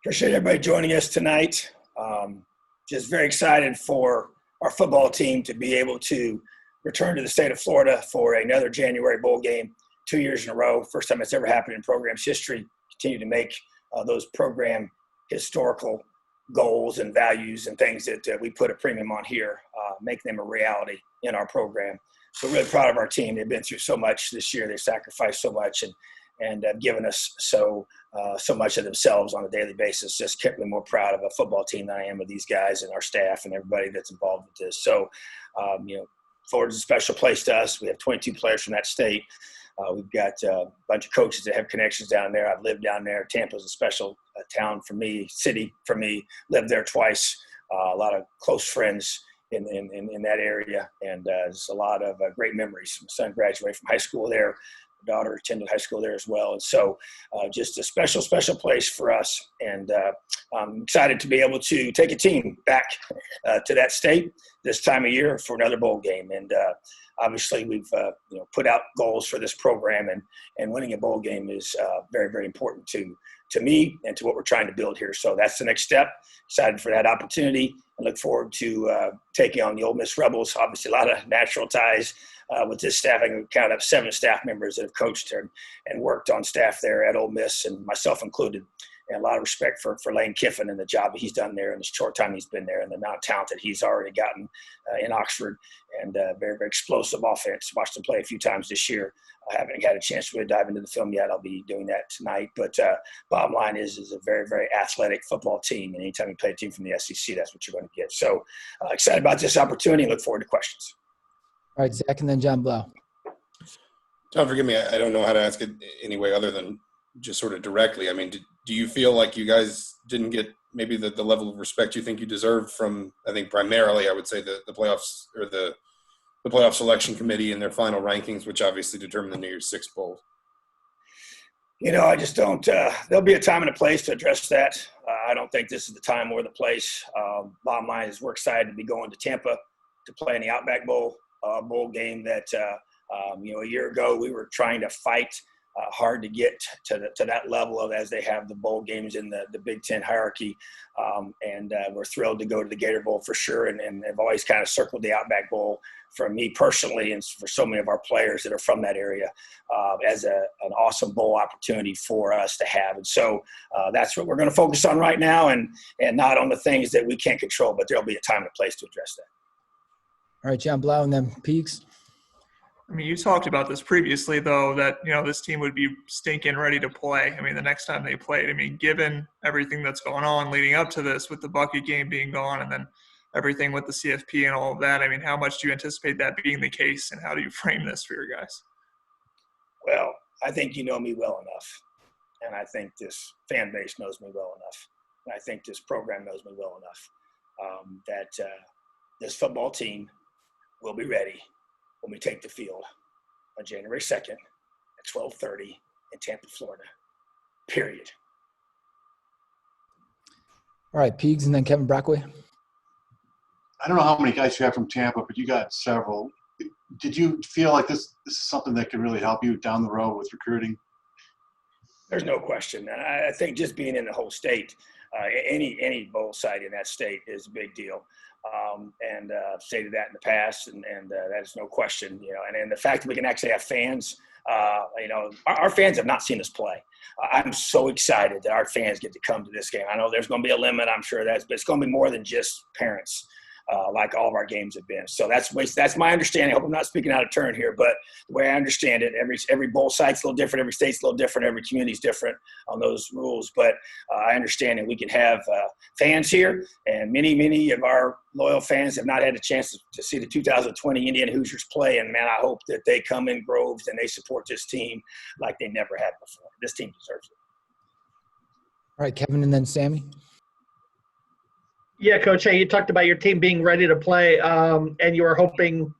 Appreciate everybody joining us tonight. Just very excited for our football team to be able to return to the state of Florida for another January bowl game 2 years in a row. First time it's ever happened in program's history. Continue to make those program historical goals and values and things that we put a premium on here, make them a reality in our program. So really proud of our team. They've been through so much this year. They've sacrificed so much and given us so much of themselves on a daily basis. Just kept me more proud of a football team than I am of these guys and our staff and everybody that's involved with this. So, Florida's a special place to us. We have 22 players from that state. We've got a bunch of coaches that have connections down there. I've lived down there. Tampa's a special town for me, city for me. Lived there twice. A lot of close friends in that area, and there's a lot of great memories. My son graduated from high school there. My daughter attended high school there as well. And so just a special, special place for us. And I'm excited to be able to take a team back to that state this time of year for another bowl game. And obviously we've put out goals for this program, and winning a bowl game is very, very important to me and to what we're trying to build here. So that's the next step. Excited for that opportunity. I look forward to taking on the Ole Miss Rebels. Obviously a lot of natural ties with this staff. I can count up 7 staff members that have coached and worked on staff there at Ole Miss, and myself included. And a lot of respect for Lane Kiffin and the job he's done there in the short time he's been there, and the amount of talent that he's already gotten in Oxford, and very, very explosive offense. Watched him play a few times this year. I haven't had a chance to really dive into the film yet. I'll be doing that tonight. But bottom line is a very, very athletic football team. And anytime you play a team from the SEC, that's what you're going to get. So excited about this opportunity and look forward to questions. All right, Zach, and then John Blau. John, forgive me. I don't know how to ask it any way other than just sort of directly. I mean, do you feel like you guys didn't get maybe the level of respect you think you deserved from, I think primarily I would say the playoffs or the playoff selection committee and their final rankings, which obviously determine the New Year's Six Bowl? I just don't there'll be a time and a place to address that. I don't think this is the time or the place. Bottom line is we're excited to be going to Tampa to play in the Outback Bowl, bowl game that, a year ago we were trying to fight hard to get to that level of as they have the bowl games in the Big Ten hierarchy. And we're thrilled to go to the Gator Bowl for sure. And I've always kind of circled the Outback Bowl for me personally and for so many of our players that are from that area as an awesome bowl opportunity for us to have. And so that's what we're going to focus on right now, and not on the things that we can't control, but there'll be a time and a place to address that. All right, John Blau, and then Peaks. I mean, you talked about this previously, though, that, this team would be stinking ready to play. I mean, the next time they played, given everything that's going on leading up to this with the bucket game being gone and then everything with the CFP and all of that, how much do you anticipate that being the case, and how do you frame this for your guys? Well, I think you know me well enough, and I think this fan base knows me well enough, and I think this program knows me well enough that this football team will be ready when we take the field on January 2nd at 12:30 in Tampa, Florida, period. All right, Peaks, and then Kevin Brockway. I don't know how many guys you have from Tampa, but you got several. Did you feel like this is something that could really help you down the road with recruiting? There's no question. I think just being in the whole state, any bowl site in that state is a big deal. And I've stated that in the past, and that is no question, and the fact that we can actually have fans, our fans have not seen us play. I'm so excited that our fans get to come to this game. I know there's going to be a limit, I'm sure but it's going to be more than just parents. Like all of our games have been. So that's my understanding. I hope I'm not speaking out of turn here, but the way I understand it, every bowl site's a little different, every state's a little different, every community's different on those rules. But I understand that we can have fans here, and many of our loyal fans have not had a chance to see the 2020 Indiana Hoosiers play. And man, I hope that they come in groves and they support this team like they never had before. This team deserves it. All right, Kevin, and then Sammy. Yeah, Coach, hey, you talked about your team being ready to play, and you were hoping,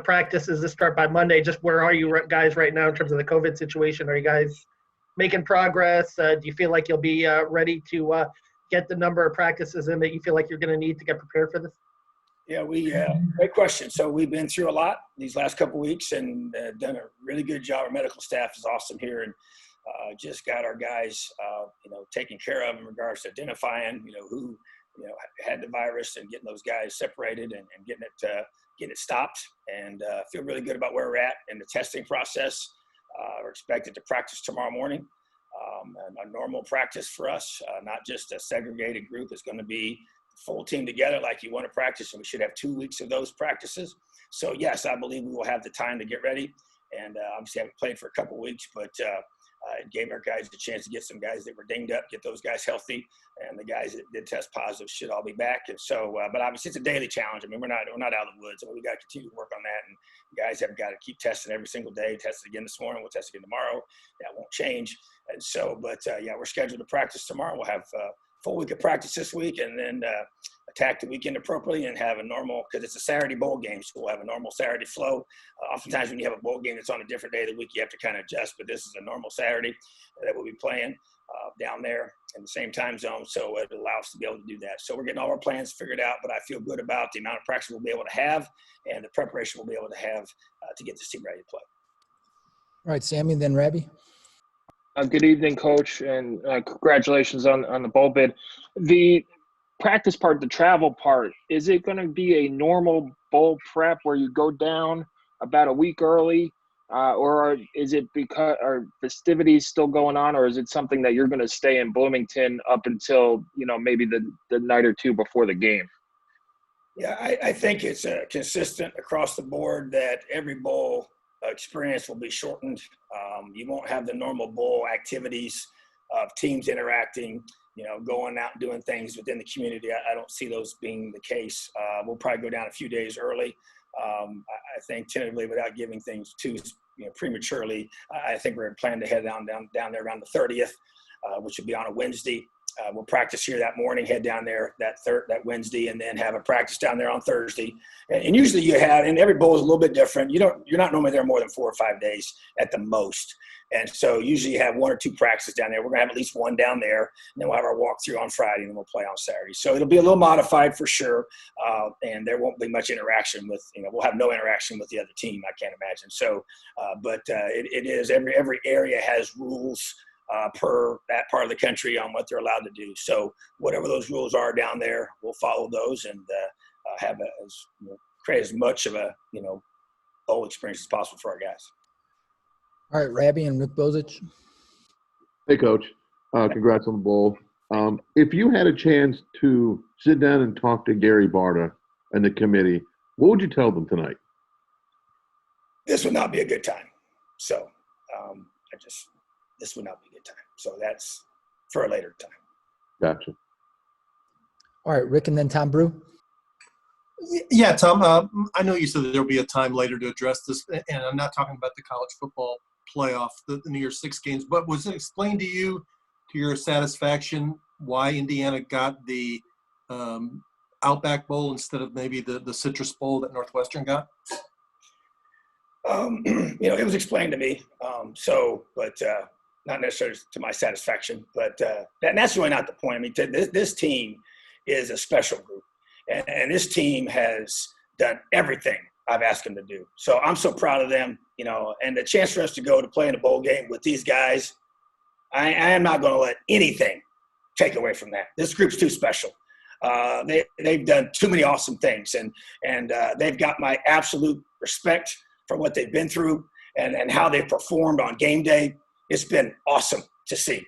practices to start by Monday. Just where are you guys right now in terms of the COVID situation? Are you guys making progress? Do you feel like you'll be ready to get the number of practices in that you feel like you're going to need to get prepared for this? Yeah, great question. So we've been through a lot these last couple of weeks and done a really good job. Our medical staff is awesome here, and just got our guys, taken care of in regards to identifying, who, had the virus and getting those guys separated and getting it stopped. And feel really good about where we're at in the testing process. We're expected to practice tomorrow morning. A normal practice for us, not just a segregated group. It's going to be the full team together like you want to practice, and we should have 2 weeks of those practices. So, yes, I believe we will have the time to get ready. And obviously, I haven't played for a couple of weeks, but it gave our guys the chance to get some guys that were dinged up, get those guys healthy, and the guys that did test positive should all be back. And so, but obviously, it's a daily challenge. I mean, we're not out of the woods. I mean, we got to continue to work on that, and guys have got to keep testing every single day. Tested again this morning. We'll test again tomorrow. That won't change. And so, but we're scheduled to practice tomorrow. We'll have a full week of practice this week, and then attack the weekend appropriately and have a normal, because it's a Saturday bowl game, so we'll have a normal Saturday flow. Oftentimes when you have a bowl game that's on a different day of the week, you have to kind of adjust, but this is a normal Saturday that we'll be playing down there in the same time zone, so it allows us to be able to do that. So we're getting all our plans figured out, but I feel good about the amount of practice we'll be able to have and the preparation we'll be able to have to get this team ready to play. All right, Sammy, then Rabbi. Good evening, Coach, and congratulations on the bowl bid. The practice part, the travel part, is it going to be a normal bowl prep where you go down about a week early, or is it because are festivities still going on, or is it something that you're going to stay in Bloomington up until maybe the night or two before the game? Yeah, I think it's consistent across the board that every bowl experience will be shortened. You won't have the normal bowl activities of teams interacting, going out and doing things within the community. I don't see those being the case. We'll probably go down a few days early. I think tentatively, without giving things too prematurely, I think we're planning to head down there around the 30th, which would be on a Wednesday. We'll practice here that morning, head down there that Wednesday, and then have a practice down there on Thursday. And usually you have, and every bowl is a little bit different. You're not normally there more than 4 or 5 days at the most. And so usually you have 1 or 2 practices down there. We're going to have at least one down there, and then we'll have our walkthrough on Friday, and then we'll play on Saturday. So it'll be a little modified for sure, and there won't be much interaction with, we'll have no interaction with the other team, I can't imagine. So, but it is, every area has rules per that part of the country on what they're allowed to do. So whatever those rules are down there, we'll follow those and create as much of a bowl experience as possible for our guys. All right, Rabbi and Rick Bozich. Hey, Coach. Congrats on the bowl. If you had a chance to sit down and talk to Gary Barta and the committee, what would you tell them tonight? This would not be a good time. So this would not be a good time. So that's for a later time. Gotcha. All right, Rick and then Tom Brew. Yeah, Tom, I know you said that there'll be a time later to address this, and I'm not talking about the college football playoff, the New Year's Six games, but was it explained to you, to your satisfaction, why Indiana got the Outback Bowl instead of maybe the Citrus Bowl that Northwestern got? It was explained to me, but not necessarily to my satisfaction, but that's really not the point. I mean, this team is a special group, and this team has done everything I've asked them to do. So I'm so proud of them, and the chance for us to go to play in a bowl game with these guys, I am not going to let anything take away from that. This group's too special. They've done too many awesome things, and they've got my absolute respect for what they've been through and how they've performed on game day. It's been awesome to see.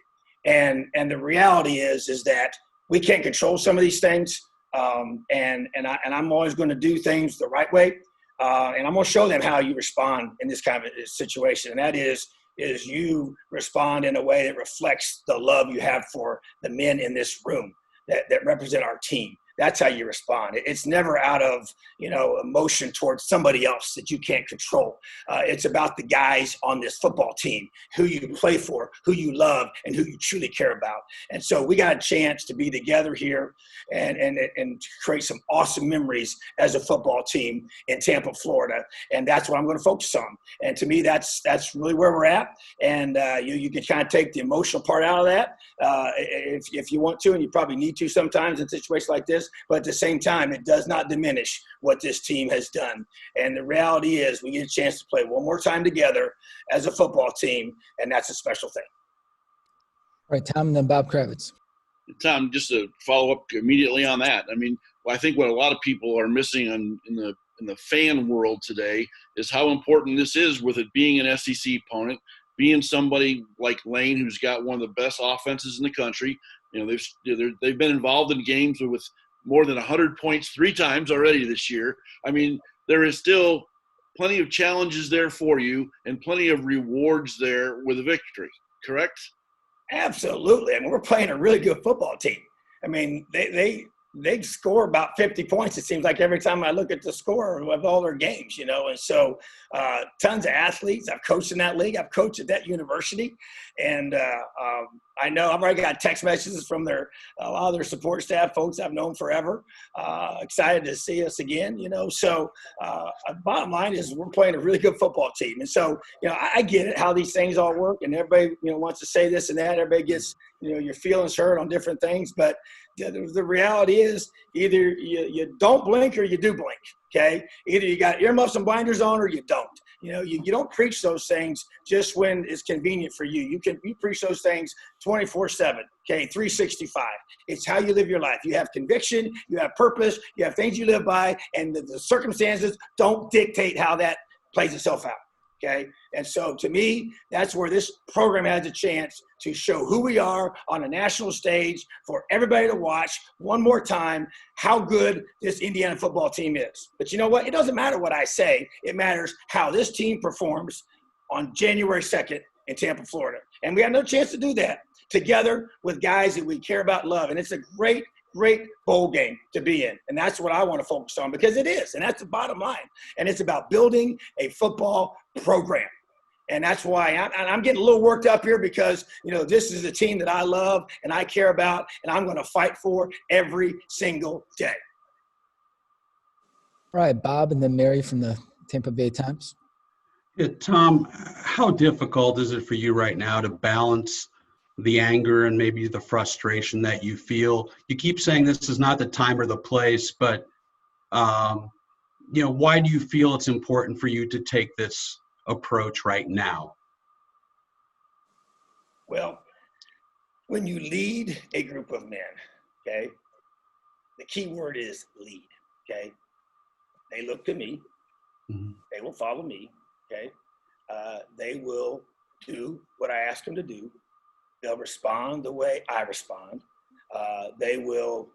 And the reality is that we can't control some of these things. And I'm always going to do things the right way. And I'm going to show them how you respond in this kind of a situation. And that is you respond in a way that reflects the love you have for the men in this room that represent our team. That's how you respond. It's never out of, emotion towards somebody else that you can't control. It's about the guys on this football team, who you play for, who you love, and who you truly care about. And so we got a chance to be together here and create some awesome memories as a football team in Tampa, Florida. And that's what I'm going to focus on. And to me, that's really where we're at. And you can kind of take the emotional part out of that if you want to, and you probably need to sometimes in situations like this. But at the same time, it does not diminish what this team has done. And the reality is we get a chance to play one more time together as a football team, and that's a special thing. All right, Tom, and then Bob Kravitz. Tom, just to follow up immediately on that, I mean, I think what a lot of people are missing in the fan world today is how important this is with it being an SEC opponent, being somebody like Lane who's got one of the best offenses in the country. You know, they've been involved in games with more than 100 points 3 times already this year. I mean, there is still plenty of challenges there for you and plenty of rewards there with a victory, correct? Absolutely. I mean, we're playing a really good football team. I mean, they score about 50 points. It seems like every time I look at the score of all their games, you know, and so tons of athletes. I've coached in that league. I've coached at that university. And I know I've already got text messages from a lot of their support staff, folks I've known forever. Excited to see us again, you know. So bottom line is we're playing a really good football team. And so, you know, I get it, how these things all work. And everybody, you know, wants to say this and that. Everybody gets, you know, your feelings hurt on different things. But the reality is either you don't blink or you do blink, okay? Either you got earmuffs and blinders on or you don't. You know, you don't preach those things just when it's convenient for you. You preach those things 24/7, okay, 365. It's how you live your life. You have conviction, you have purpose, you have things you live by, and the circumstances don't dictate how that plays itself out, okay? And so to me, that's where this program has a chance to show who we are on a national stage for everybody to watch one more time how good this Indiana football team is. But you know what? It doesn't matter what I say. It matters how this team performs on January 2nd in Tampa, Florida. And we have no chance to do that together with guys that we care about and love. And it's a great bowl game to be in. And that's what I want to focus on because it is. And that's the bottom line. And it's about building a football program. And that's why I'm getting a little worked up here because, you know, this is a team that I love and I care about and I'm going to fight for every single day. All right, Bob, and then Mary from the Tampa Bay Times. Yeah, Tom, how difficult is it for you right now to balance the anger and maybe the frustration that you feel? You keep saying this is not the time or the place, but, you know, why do you feel it's important for you to take this approach right now? Well, when you lead a group of men, okay, the key word is lead, okay? They look to me. Mm-hmm. They will follow me, okay? They will do what I ask them to do. They'll respond the way I respond. They will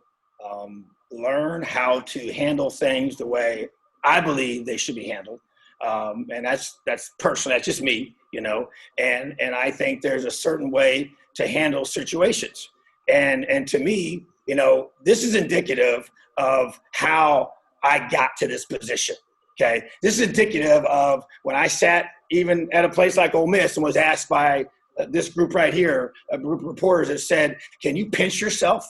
learn how to handle things the way I believe they should be handled. And that's personal. That's just me, you know. And I think there's a certain way to handle situations. And to me, you know, this is indicative of how I got to this position. Okay, this is indicative of when I sat even at a place like Ole Miss and was asked by this group right here, a group of reporters that said, "Can you pinch yourself?"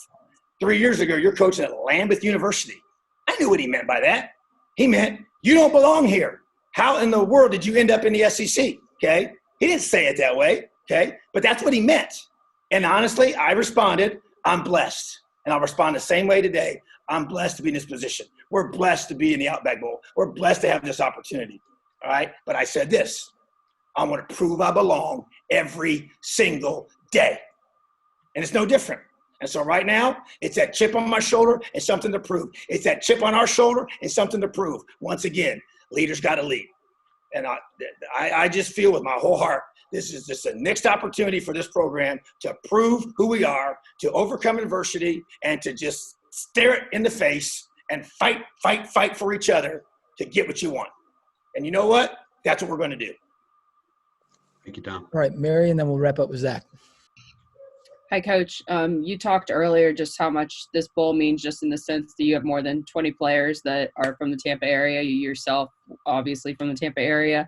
3 years ago, you're coaching at Lambeth University. I knew what he meant by that. He meant you don't belong here. How in the world did you end up in the SEC? Okay, he didn't say it that way. Okay, but that's what he meant. And honestly, I responded, "I'm blessed," and I'll respond the same way today. I'm blessed to be in this position. We're blessed to be in the Outback Bowl. We're blessed to have this opportunity. All right. But I said this, I want to prove I belong every single day. And it's no different. And so right now, it's that chip on my shoulder and something to prove. It's that chip on our shoulder and something to prove. Once again, leaders got to lead. And I just feel with my whole heart, this is just a next opportunity for this program to prove who we are, to overcome adversity, and to just stare it in the face and fight for each other to get what you want. And you know what? That's what we're going to do. Thank you, Tom. All right, Mary, and then we'll wrap up with Zach. Hi, Coach. You talked earlier just how much this bowl means just in the sense that you have more than 20 players that are from the Tampa area. You yourself, obviously, from the Tampa area.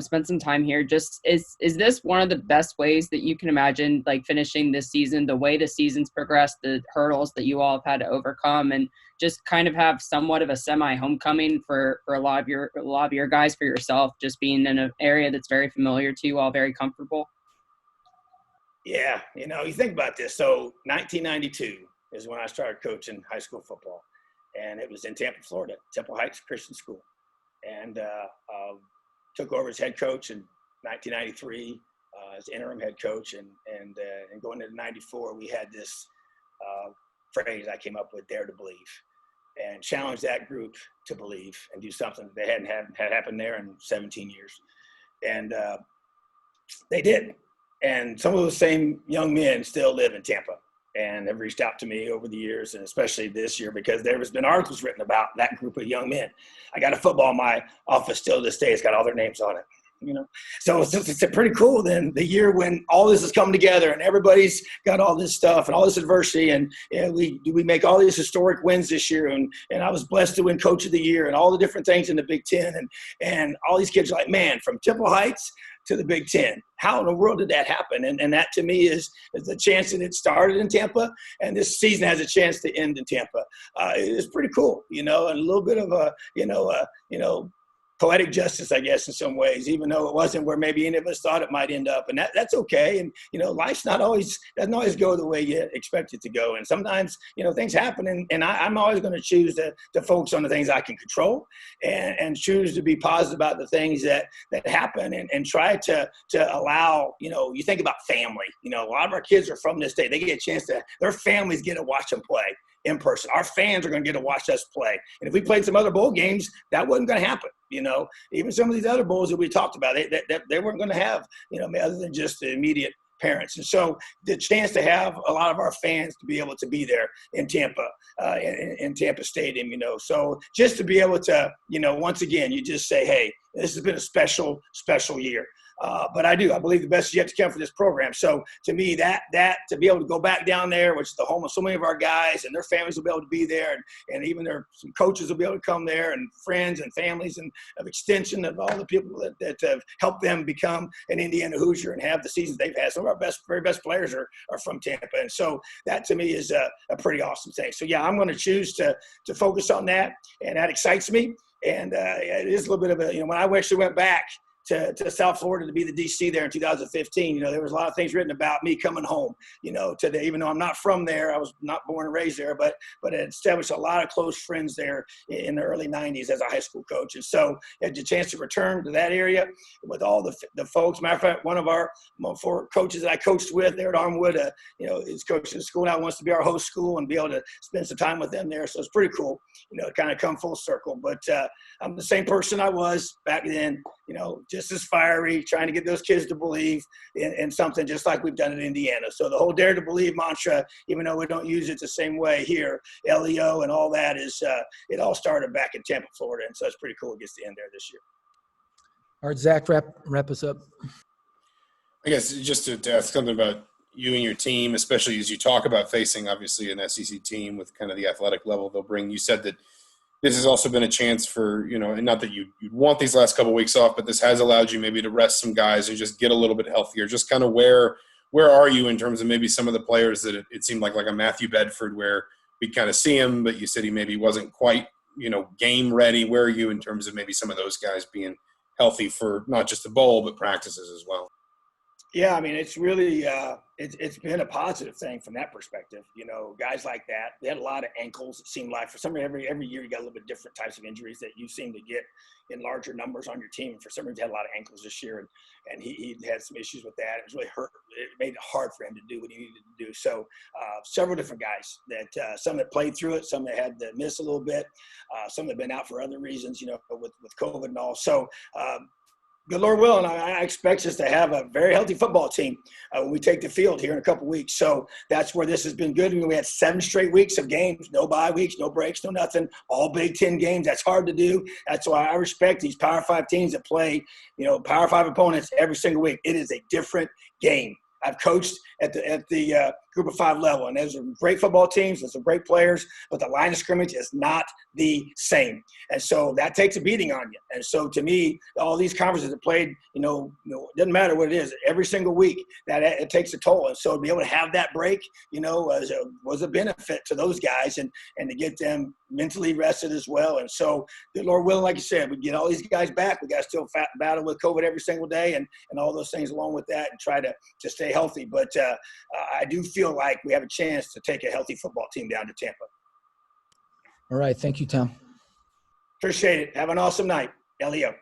Spent some time here. Just is this one of the best ways that you can imagine, like, finishing this season, the way the season's progressed, the hurdles that you all have had to overcome, and just kind of have somewhat of a semi-homecoming for a lot of your guys, for yourself, just being in an area that's very familiar to you all, very comfortable? Yeah, you know, you think about this. So 1992 is when I started coaching high school football, and it was in Tampa, Florida, Temple Heights Christian School, and took over as head coach in 1993. as interim head coach, and going into '94, we had this phrase I came up with: "Dare to believe," and challenge that group to believe and do something that they hadn't had happen there in 17 years. And they did. And some of those same young men still live in Tampa and have reached out to me over the years, and especially this year, because there has been articles written about that group of young men. I got a football in my office still to this day. It's got all their names on it. So it's pretty cool. Then the year when all this is coming together and everybody's got all this stuff and all this adversity, and we make all these historic wins this year, and I was blessed to win Coach of the Year and all the different things in the Big Ten, and all these kids are like, man, from Temple Heights to the Big Ten, how in the world did that happen? And that to me is the chance that it started in Tampa, and this season has a chance to end in Tampa. It's pretty cool, and a little bit of a poetic justice, I guess, in some ways, even though it wasn't where maybe any of us thought it might end up. And that's okay. And, life's doesn't always go the way you expect it to go. And sometimes, things happen. And I'm always going to choose to focus on the things I can control and choose to be positive about the things that happen, and try to allow, you think about family. A lot of our kids are from this state. They get a chance their families get to watch them play in person. Our fans are going to get to watch us play. And if we played some other bowl games, that wasn't going to happen. Even some of these other bowls that we talked about, they weren't going to have, other than just the immediate parents. And so the chance to have a lot of our fans to be able to be there in Tampa, in Tampa Stadium, so just to be able to, once again, you just say, hey, this has been a special, special year. But I believe the best is yet to come for this program. So to me, that to be able to go back down there, which is the home of so many of our guys, and their families will be able to be there, and even some coaches will be able to come there, and friends and families, and of extension of all the people that have helped them become an Indiana Hoosier and have the seasons they've had. Some of our very best players are from Tampa. And so that to me is a pretty awesome thing. So yeah, I'm going to choose to focus on that, and that excites me. And it is a little bit of when I actually went back to South Florida to be the DC there in 2015, there was a lot of things written about me coming home, even though I'm not from there. I was not born and raised there, but it established a lot of close friends there in the early 90s as a high school coach. And so I had the chance to return to that area with all the folks. Matter of fact, one of our 4 coaches that I coached with there at Armwood, is coaching the school now, wants to be our host school and be able to spend some time with them there. So it's pretty cool, kind of come full circle. But I'm the same person I was back then, just as fiery, trying to get those kids to believe in something just like we've done in Indiana. So the whole Dare to Believe mantra, even though we don't use it the same way here, LEO and all that it all started back in Tampa, Florida. And so it's pretty cool it gets to end there this year. All right, Zach, wrap us up. I guess just to ask something about you and your team, especially as you talk about facing, obviously, an SEC team with kind of the athletic level they'll bring. You said that this has also been a chance for, and not that you'd want these last couple of weeks off, but this has allowed you maybe to rest some guys and just get a little bit healthier. Just kind of where are you in terms of maybe some of the players that it seemed like a Matthew Bedford, where we kind of see him, but you said he maybe wasn't quite, game ready. Where are you in terms of maybe some of those guys being healthy for not just the bowl, but practices as well? Yeah, I mean, it's really it's been a positive thing from that perspective. Guys like that, they had a lot of ankles. It seemed like for some reason every year you got a little bit different types of injuries that you seem to get in larger numbers on your team. For some reason, he had a lot of ankles this year, and he had some issues with that. It was really hurt. It made it hard for him to do what he needed to do. So several different guys that some that played through it, some that had to miss a little bit, some that have been out for other reasons, with COVID and all. So. Good Lord willing, I expect us to have a very healthy football team when we take the field here in a couple weeks. So that's where this has been good. We had 7 straight weeks of games, no bye weeks, no breaks, no nothing, all Big Ten games. That's hard to do. That's why I respect these Power 5 teams that play, Power 5 opponents every single week. It is a different game. I've coached at the Group of 5 level, and those are great football teams. Those are great players, but the line of scrimmage is not the same, and so that takes a beating on you. And so, to me, all these conferences that played, it doesn't matter what it is, every single week that it takes a toll. And so, to be able to have that break, was a benefit to those guys, and to get them mentally rested as well. And so, the Lord willing, like you said, we get all these guys back. We got to still battle with COVID every single day, and all those things along with that, and try to stay healthy. But I do feel like we have a chance to take a healthy football team down to Tampa. All right. Thank you, Tom. Appreciate it. Have an awesome night. LEO.